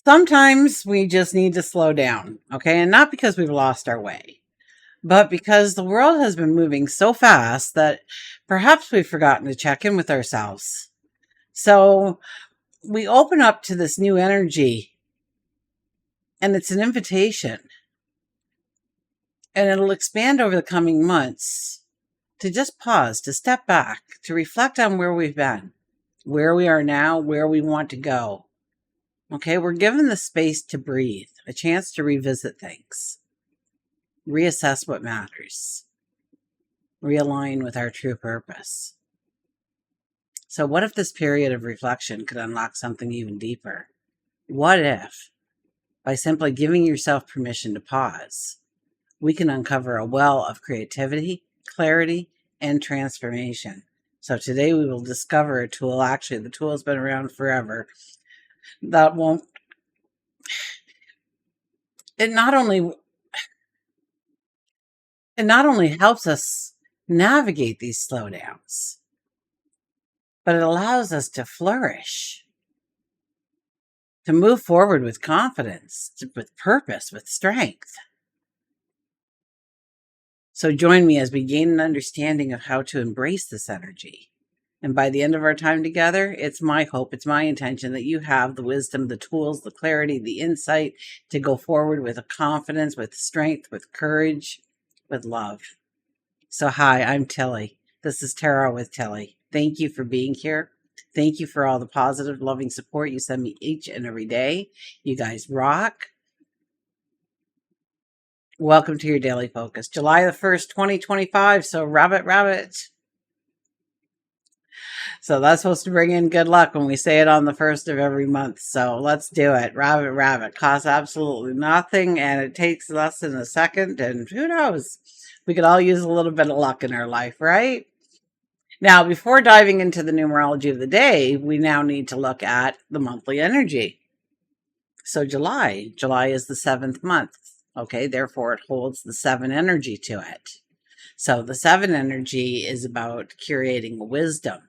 Sometimes we just need to slow down, okay? And not because we've lost our way, but because the world has been moving so fast that perhaps we've forgotten to check in with ourselves. So we open up to this new energy, and it's an invitation, and it'll expand over the coming months to just pause, to step back, to reflect on where we've been, where we are now, where we want to go. Okay, we're given the space to breathe, a chance to revisit things, reassess what matters, realign with our true purpose. So what if this period of reflection could unlock something even deeper? What if, by simply giving yourself permission to pause, we can uncover a well of creativity, clarity, and transformation? So today we will discover a tool. Actually, the tool has been around forever. That won't, it not only helps us navigate these slowdowns, but it allows us to flourish, to move forward with confidence, with purpose, with strength. So join me as we gain an understanding of how to embrace this energy. And by the end of our time together, it's my hope, it's my intention that you have the wisdom, the tools, the clarity, the insight to go forward with a confidence, with strength, with courage, with love. So hi, I'm Tilly. This is Tarot with Tilly. Thank you for being here. Thank you for all the positive, loving support you send me each and every day. You guys rock. Welcome to your daily focus. July the 1st, 2025. So rabbit. So that's supposed to bring in good luck when we say it on the 1st of every month. So let's do it. Rabbit. Costs absolutely nothing, and it takes less than a second. And who knows? We could all use a little bit of luck in our life, right? Now, before diving into the numerology of the day, we now need to look at the monthly energy. So July is the 7th month. Okay, therefore it holds the 7 energy to it. So the 7 energy is about curating wisdom,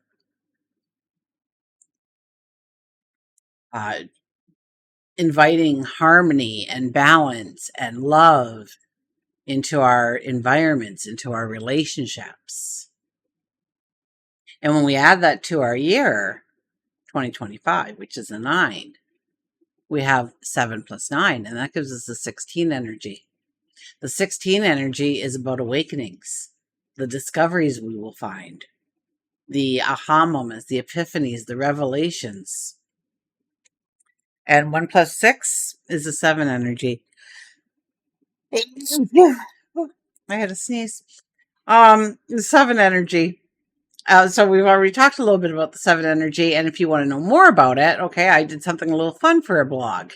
inviting harmony and balance and love into our environments, into our relationships. And when we add that to our year, 2025, which is a 9, we have 7 plus 9, and that gives us the 16 energy. The 16 energy is about awakenings, the discoveries we will find, the aha moments, the epiphanies, the revelations. And 1 plus 6 is a 7 energy. I had a sneeze. The 7 energy. So we've already talked a little bit about the 7 energy, and if you want to know more about it, okay, I did something a little fun for a blog.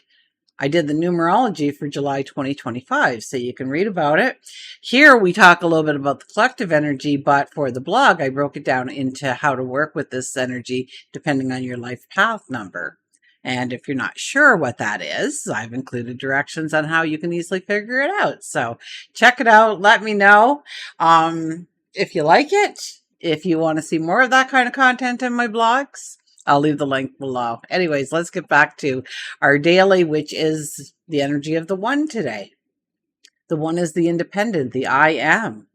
I did the numerology for July 2025, so you can read about it. Here we talk a little bit about the collective energy, but for the blog, I broke it down into how to work with this energy depending on your life path number. And if you're not sure what that is, I've included directions on how you can easily figure it out. So check it out. Let me know if you like it. If you want to see more of that kind of content in my blogs, I'll leave the link below. Anyways, let's get back to our daily, which is the energy of the 1 today. The 1 is the independent, the I am.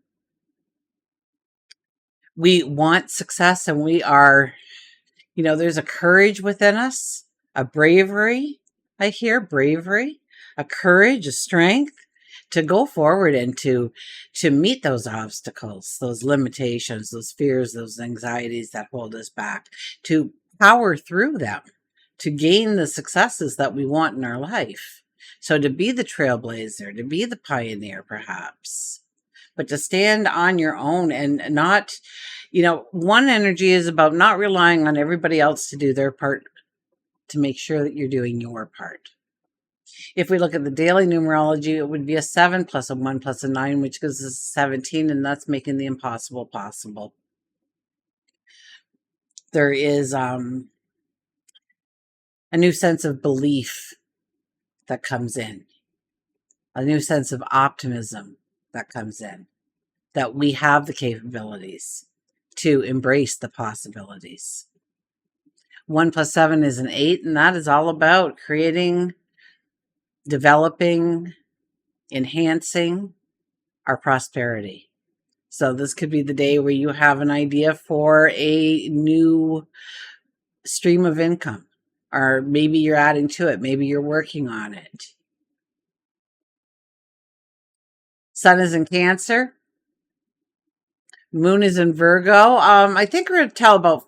We want success, and we are, there's a courage within us, a bravery. I hear bravery, a courage, a strength to go forward and to meet those obstacles, those limitations, those fears, those anxieties that hold us back, to power through them, to gain the successes that we want in our life. So to be the trailblazer, to be the pioneer, perhaps, but to stand on your own and not, 1 energy is about not relying on everybody else to do their part, to make sure that you're doing your part. If we look at the daily numerology, it would be a 7 plus a 1 plus a 9, which gives us 17, and that's making the impossible possible. There is a new sense of belief that comes in, a new sense of optimism that comes in, that we have the capabilities to embrace the possibilities. 1 plus 7 is an 8, and that is all about creating developing, enhancing our prosperity. So this could be the day where you have an idea for a new stream of income, or maybe you're adding to it. Maybe you're working on it. Sun is in Cancer. Moon is in Virgo. I think we're going to tell about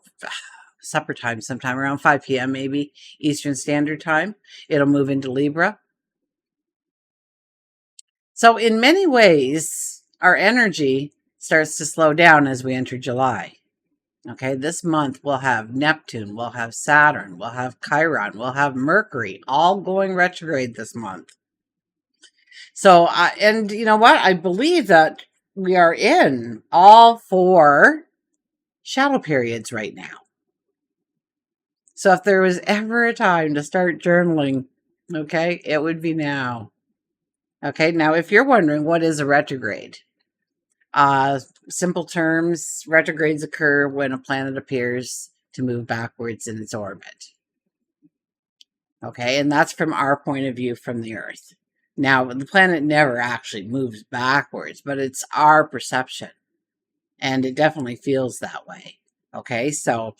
supper time sometime around 5 p.m. maybe Eastern Standard Time. It'll move into Libra. So in many ways, our energy starts to slow down as we enter July. Okay, this month we'll have Neptune, we'll have Saturn, we'll have Chiron, we'll have Mercury, all going retrograde this month. So, and you know what? I believe that we are in all 4 shadow periods right now. So if there was ever a time to start journaling, okay, it would be now. Okay, now if you're wondering what is a retrograde, simple terms, retrogrades occur when a planet appears to move backwards in its orbit. Okay, and that's from our point of view from the Earth. Now, the planet never actually moves backwards, but it's our perception. And it definitely feels that way. Okay, so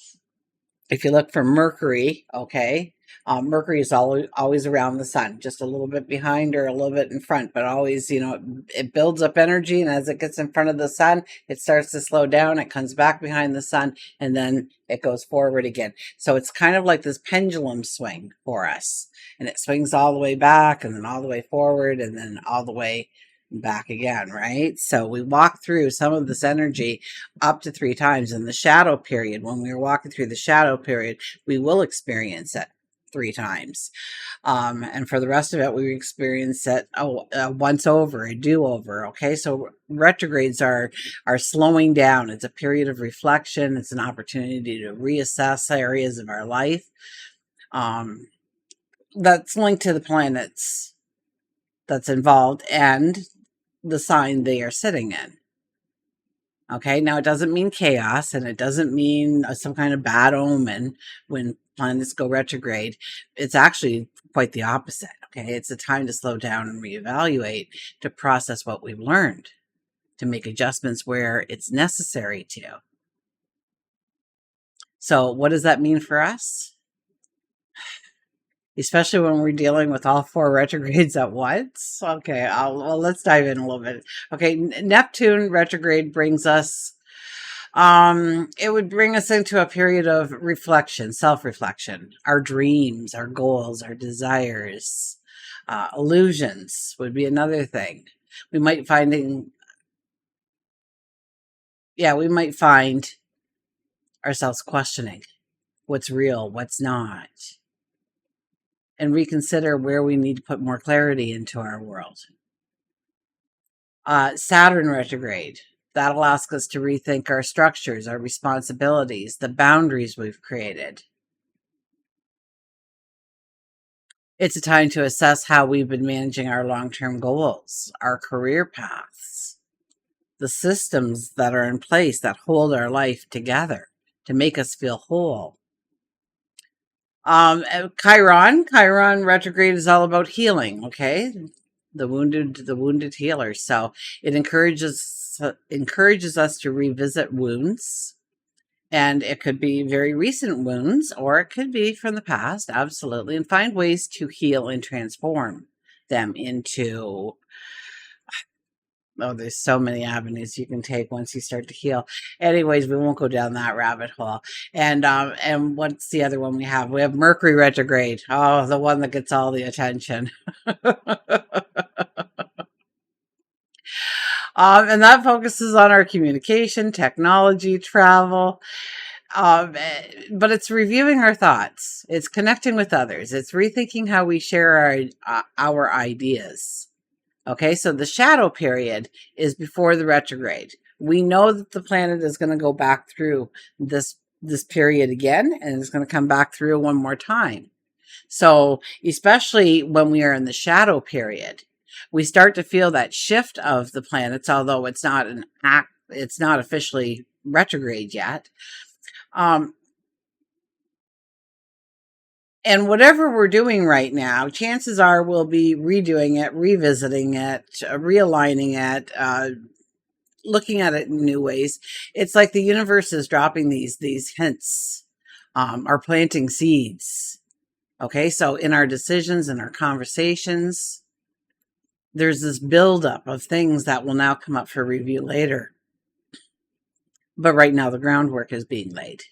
if you look for Mercury, okay, Mercury is always around the sun, just a little bit behind or a little bit in front, but always, it builds up energy. And as it gets in front of the sun, it starts to slow down. It comes back behind the sun, and then it goes forward again. So it's kind of like this pendulum swing for us. And it swings all the way back and then all the way forward and then all the way back again, right? So we walk through some of this energy up to 3 times in the shadow period. When we are walking through the shadow period, we will experience it 3 times. And for the rest of it, we experience it once over, a do-over. Okay, so retrogrades are slowing down. It's a period of reflection. It's an opportunity to reassess areas of our life. That's linked to the planets that's involved and the sign they are sitting in. Okay, now it doesn't mean chaos, and it doesn't mean some kind of bad omen when planets go retrograde. It's actually quite the opposite. Okay, it's a time to slow down and reevaluate, to process what we've learned, to make adjustments where it's necessary to. So what does that mean for us? Especially when we're dealing with all 4 retrogrades at once. Okay, well, let's dive in a little bit. Okay, Neptune retrograde brings us, it would bring us into a period of reflection, self-reflection, our dreams, our goals, our desires, illusions would be another thing. We might find ourselves questioning what's real, what's not, and reconsider where we need to put more clarity into our world. Saturn retrograde, that'll ask us to rethink our structures, our responsibilities, the boundaries we've created. It's a time to assess how we've been managing our long-term goals, our career paths, the systems that are in place that hold our life together to make us feel whole. Chiron retrograde is all about healing. Okay, the wounded healer. So it encourages us to revisit wounds, and it could be very recent wounds, or it could be from the past, absolutely, and find ways to heal and transform them into. Oh, there's so many avenues you can take once you start to heal. Anyways, we won't go down that rabbit hole. And what's the other one we have? We have Mercury retrograde. Oh, the one that gets all the attention. And that focuses on our communication, technology, travel. But it's reviewing our thoughts. It's connecting with others. It's rethinking how we share our ideas. Okay, so the shadow period is before the retrograde. We know that the planet is going to go back through this period again, and it's going to come back through one more time. So especially when we are in the shadow period, we start to feel that shift of the planets, although it's not it's not officially retrograde yet. And whatever we're doing right now, chances are we'll be redoing it, revisiting it, realigning it, looking at it in new ways. It's like the universe is dropping these hints, are planting seeds. Okay, so in our decisions and our conversations, there's this buildup of things that will now come up for review later. But right now, the groundwork is being laid.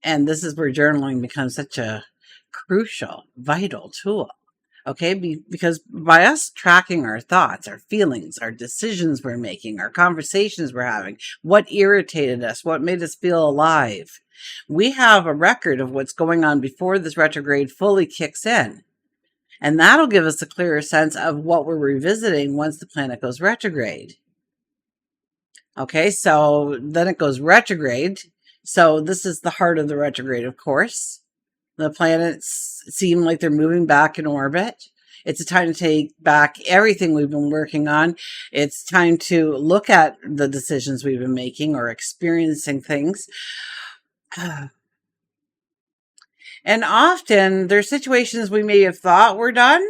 And this is where journaling becomes such a crucial, vital tool. Okay, because by us tracking our thoughts, our feelings, our decisions we're making, our conversations we're having, what irritated us, what made us feel alive, we have a record of what's going on before this retrograde fully kicks in. And that'll give us a clearer sense of what we're revisiting once the planet goes retrograde. Okay, so then it goes retrograde. So this is the heart of the retrograde, of course. The planets seem like they're moving back in orbit. It's a time to take back everything we've been working on. It's time to look at the decisions we've been making or experiencing things. And often there's situations we may have thought were done,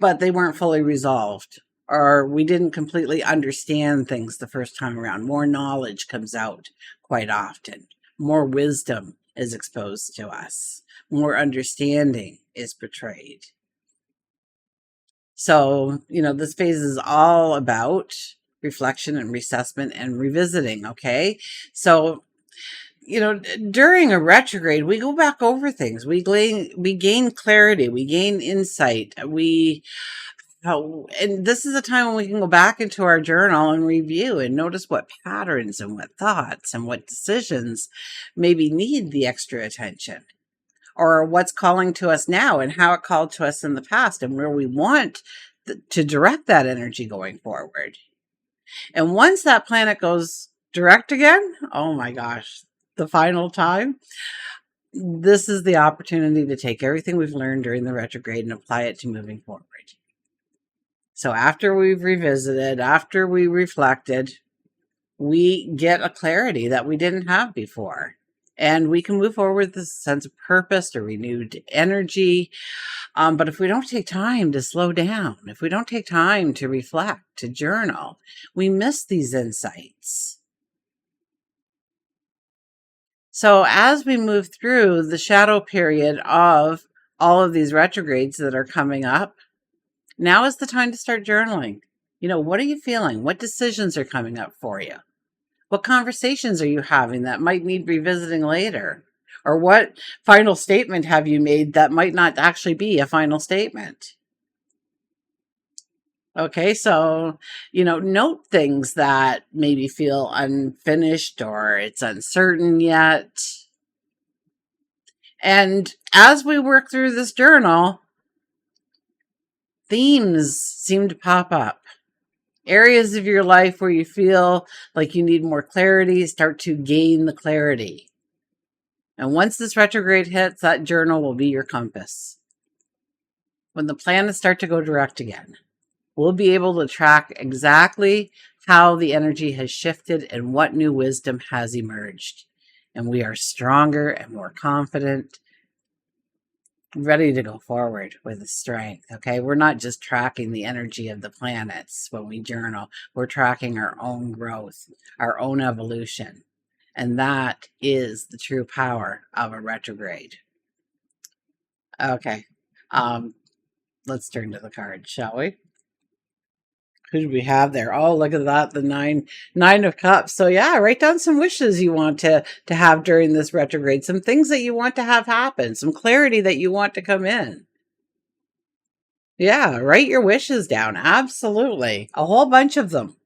but they weren't fully resolved, or we didn't completely understand things the first time around. More knowledge comes out quite often. More wisdom is exposed to us. More understanding is portrayed. So, this phase is all about reflection and reassessment and revisiting, okay? So, during a retrograde, we go back over things. We gain clarity. We gain insight. And this is a time when we can go back into our journal and review and notice what patterns and what thoughts and what decisions maybe need the extra attention, or what's calling to us now and how it called to us in the past and where we want to direct that energy going forward. And once that planet goes direct again, oh my gosh, the final time, this is the opportunity to take everything we've learned during the retrograde and apply it to moving forward. So after we've revisited, after we reflected, we get a clarity that we didn't have before. And we can move forward with this sense of purpose or renewed energy. But if we don't take time to slow down, if we don't take time to reflect, to journal, we miss these insights. So as we move through the shadow period of all of these retrogrades that are coming up, now is the time to start journaling. What are you feeling? What decisions are coming up for you? What conversations are you having that might need revisiting later? Or what final statement have you made that might not actually be a final statement? Okay, so, note things that maybe feel unfinished or it's uncertain yet. And as we work through this journal, themes seem to pop up. Areas of your life where you feel like you need more clarity, start to gain the clarity. And once this retrograde hits, that journal will be your compass. When the planets start to go direct again, we'll be able to track exactly how the energy has shifted and what new wisdom has emerged. And we are stronger and more confident, ready to go forward with strength. Okay, we're not just tracking the energy of the planets when we journal, we're tracking our own growth, our own evolution. And that is the true power of a retrograde. Okay, let's turn to the cards, shall we? Who do we have there? Oh, look at that, the nine of cups. So yeah, write down some wishes you want to have during this retrograde, some things that you want to have happen, some clarity that you want to come in. Yeah, write your wishes down. Absolutely. A whole bunch of them.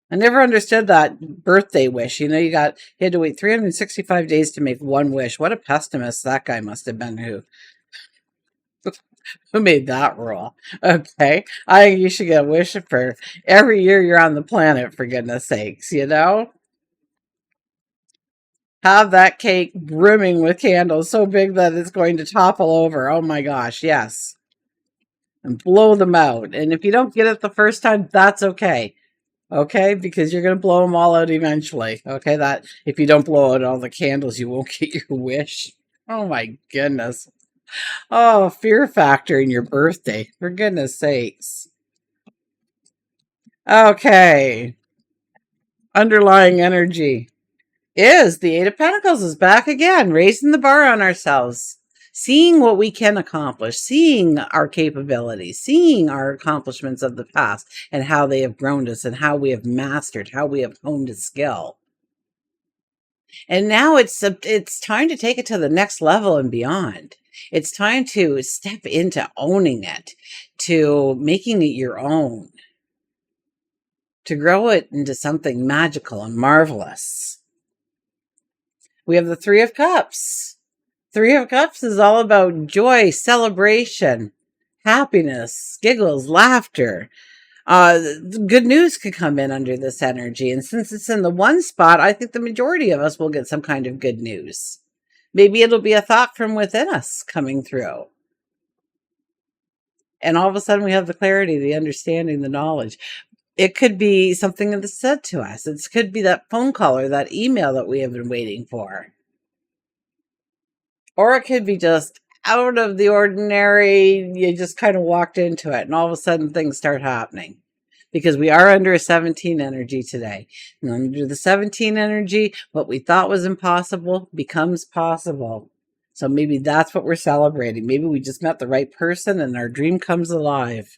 I never understood that birthday wish. You had to wait 365 days to make one wish. What a pessimist that guy must have been who made that rule. Okay. I think you should get a wish for every year you're on the planet, for goodness sakes, Have that cake brimming with candles so big that it's going to topple over. Oh my gosh, yes. And blow them out. And if you don't get it the first time, that's okay. Okay, because you're going to blow them all out eventually. Okay, that if you don't blow out all the candles, you won't get your wish. Oh my goodness. Oh, fear factor in your birthday. For goodness sakes. Okay. Underlying energy is the Eight of Pentacles is back again, raising the bar on ourselves, seeing what we can accomplish, seeing our capabilities, seeing our accomplishments of the past and how they have grown us and how we have mastered, how we have honed a skill. And now it's time to take it to the next level and beyond. It's time to step into owning it, to making it your own, to grow it into something magical and marvelous. We have the Three of Cups. Three of Cups is all about joy, celebration, happiness, giggles, laughter. Good news could come in under this energy. And since it's in the one spot, I think the majority of us will get some kind of good news. Maybe it'll be a thought from within us coming through. And all of a sudden we have the clarity, the understanding, the knowledge. It could be something that's said to us. It could be that phone call or that email that we have been waiting for. Or it could be just out of the ordinary. You just kind of walked into it and all of a sudden things start happening. Because we are under a 17 energy today. And under the 17 energy, what we thought was impossible becomes possible. So maybe that's what we're celebrating. Maybe we just met the right person and our dream comes alive.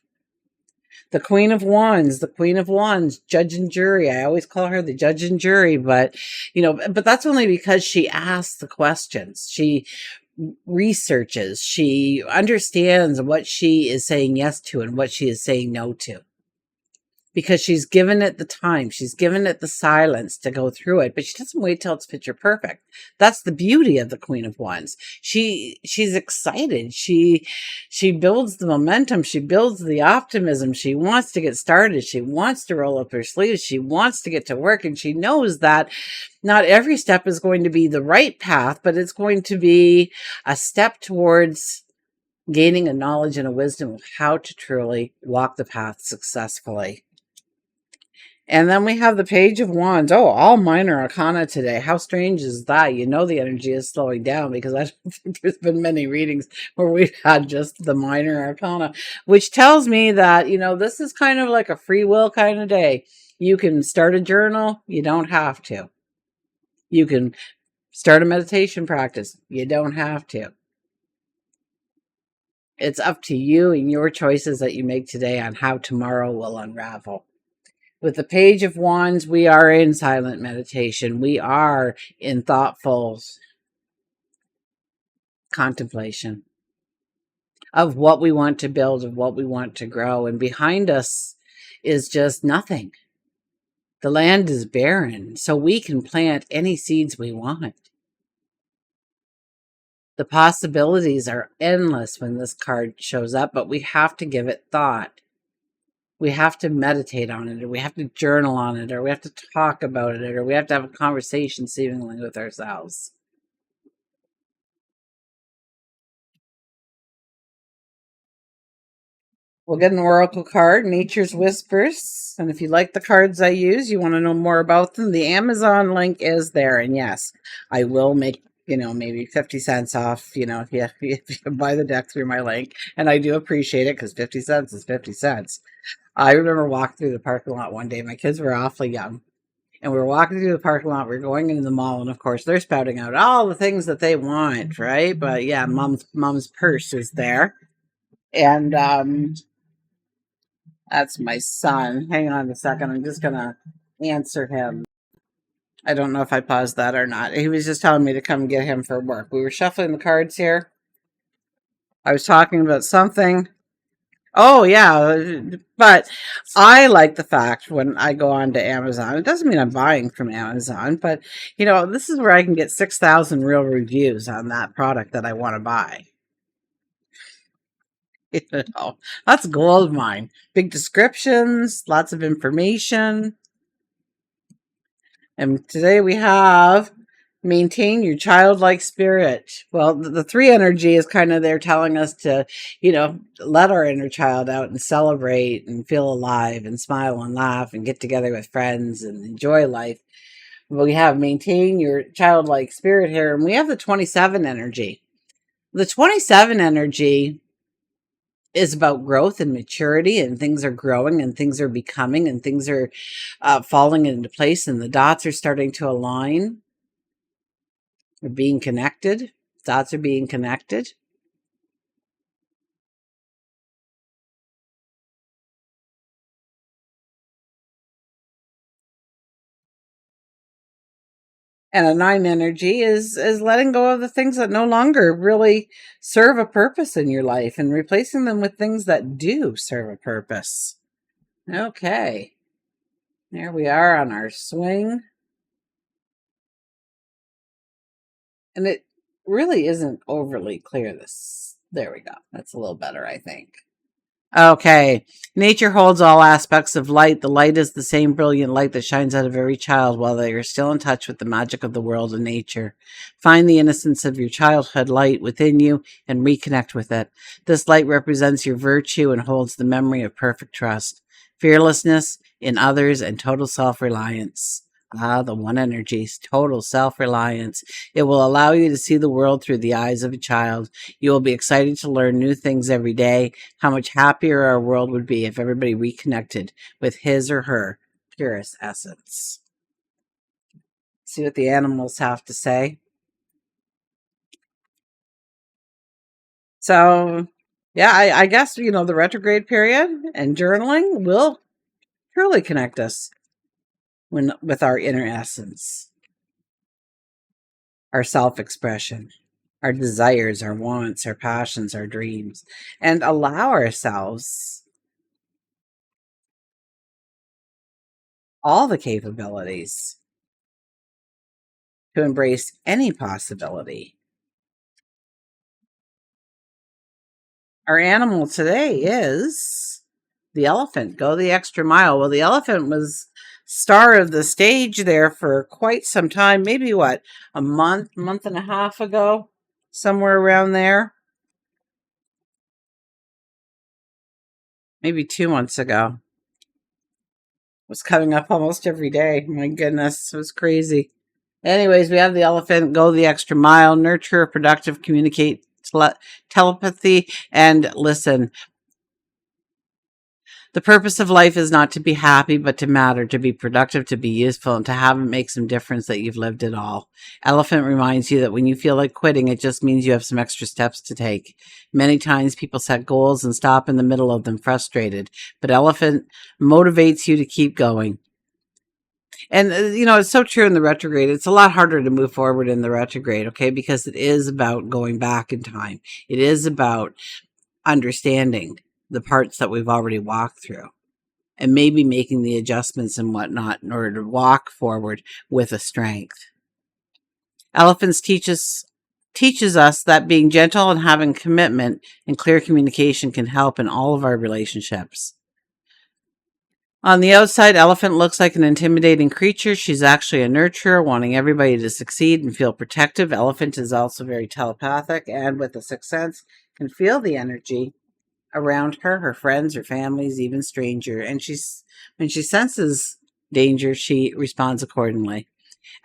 The Queen of Wands, judge and jury. I always call her the judge and jury, but that's only because she asks the questions. She researches. She understands what she is saying yes to and what she is saying no to. Because she's given it the time, she's given it the silence to go through it, but she doesn't wait till it's picture perfect. That's the beauty of the Queen of Wands. She's excited. She builds the momentum. She builds the optimism. She wants to get started. She wants to roll up her sleeves. She wants to get to work, and she knows that not every step is going to be the right path, but it's going to be a step towards gaining a knowledge and a wisdom of how to truly walk the path successfully. And then we have the Page of Wands. Oh, all minor arcana today. How strange is that? You know the energy is slowing down because I don't think there's been many readings where we've had just the minor arcana, which tells me that, this is kind of like a free will kind of day. You can start a journal. You don't have to. You can start a meditation practice. You don't have to. It's up to you and your choices that you make today on how tomorrow will unravel. With the Page of Wands, we are in silent meditation. We are in thoughtful contemplation of what we want to build, of what we want to grow. And behind us is just nothing. The land is barren, so we can plant any seeds we want. The possibilities are endless when this card shows up, but we have to give it thought. We have to meditate on it, or we have to journal on it, or we have to talk about it, or we have to have a conversation seemingly with ourselves. We'll get an oracle card, Nature's Whispers. And if you like the cards I use, you want to know more about them, the Amazon link is there. And yes, I will make, maybe 50 cents off, if you buy the deck through my link. And I do appreciate it because 50 cents is 50 cents. I remember walking through the parking lot one day. My kids were awfully young. And we were walking through the parking lot. We were going into the mall. And, of course, they're spouting out all the things that they want, right? But, yeah, mom's purse is there. And that's my son. Hang on a second. I'm just going to answer him. I don't know if I paused that or not. He was just telling me to come get him for work. We were shuffling the cards here. I was talking about something. Oh, yeah. But I like the fact when I go on to Amazon, it doesn't mean I'm buying from Amazon, but, this is where I can get 6,000 real reviews on that product that I want to buy. That's gold mine. Big descriptions, lots of information. And today we have maintain your childlike spirit. Well, the three energy is kind of there telling us to, let our inner child out and celebrate and feel alive and smile and laugh and get together with friends and enjoy life. We have maintain your childlike spirit here, and we have the 27 energy. The 27 energy is about growth and maturity, and things are growing and things are becoming and things are falling into place, and the dots are starting to align. They're being connected. Dots are being connected. And a 9 energy is letting go of the things that no longer really serve a purpose in your life and replacing them with things that do serve a purpose. Okay. There we are on our swing. And it really isn't overly clear this. There we go. That's a little better, I think. Okay. Nature holds all aspects of light. The light is the same brilliant light that shines out of every child while they are still in touch with the magic of the world and nature. Find the innocence of your childhood light within you and reconnect with it. This light represents your virtue and holds the memory of perfect trust, fearlessness in others, and total self-reliance. Ah, the one energy, total self-reliance. It will allow you to see the world through the eyes of a child. You will be excited to learn new things every day. How much happier our world would be if everybody reconnected with his or her purest essence. See what the animals have to say. So, yeah, I guess, the retrograde period and journaling will truly connect us with our inner essence, our self-expression, our desires, our wants, our passions, our dreams, and allow ourselves all the capabilities to embrace any possibility. Our animal today is the elephant. Go the extra mile. Well, the elephant was star of the stage there for quite some time. Maybe what, a month and a half ago, somewhere around there. Maybe 2 months ago. Was coming up almost every day. My goodness, it was crazy. Anyways, we have the elephant. Go the extra mile. Nurture a productive communicate telepathy and listen. The purpose of life is not to be happy, but to matter, to be productive, to be useful, and to have it make some difference that you've lived it all. Elephant reminds you that when you feel like quitting, it just means you have some extra steps to take. Many times people set goals and stop in the middle of them frustrated, but elephant motivates you to keep going. And, it's so true in the retrograde. It's a lot harder to move forward in the retrograde, okay, because it is about going back in time. It is about understanding the parts that we've already walked through and maybe making the adjustments and whatnot in order to walk forward with a strength. Elephants teaches us that being gentle and having commitment and clear communication can help in all of our relationships. On the outside, elephant looks like an intimidating creature. She's actually a nurturer, wanting everybody to succeed and feel protective. Elephant is also very telepathic and with a sixth sense can feel the energy around her friends, her families, even stranger. And when she senses danger, she responds accordingly.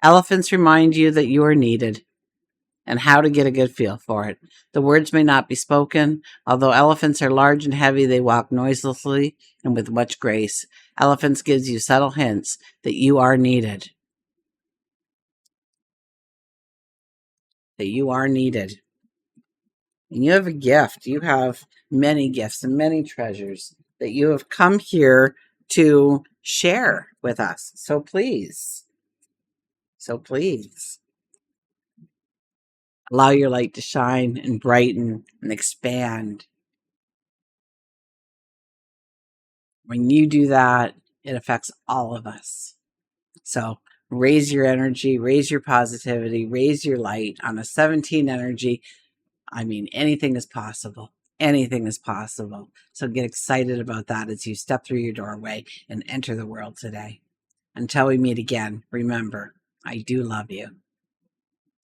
Elephants remind you that you are needed and how to get a good feel for it. The words may not be spoken. Although elephants are large and heavy, they walk noiselessly and with much grace. Elephants gives you subtle hints that you are needed. That you are needed. And you have a gift. You have many gifts and many treasures that you have come here to share with us. So please, allow your light to shine and brighten and expand. When you do that, it affects all of us. So raise your energy, raise your positivity, raise your light on a 17 energy. I mean, anything is possible. Anything is possible. So get excited about that as you step through your doorway and enter the world today. Until we meet again, remember, I do love you.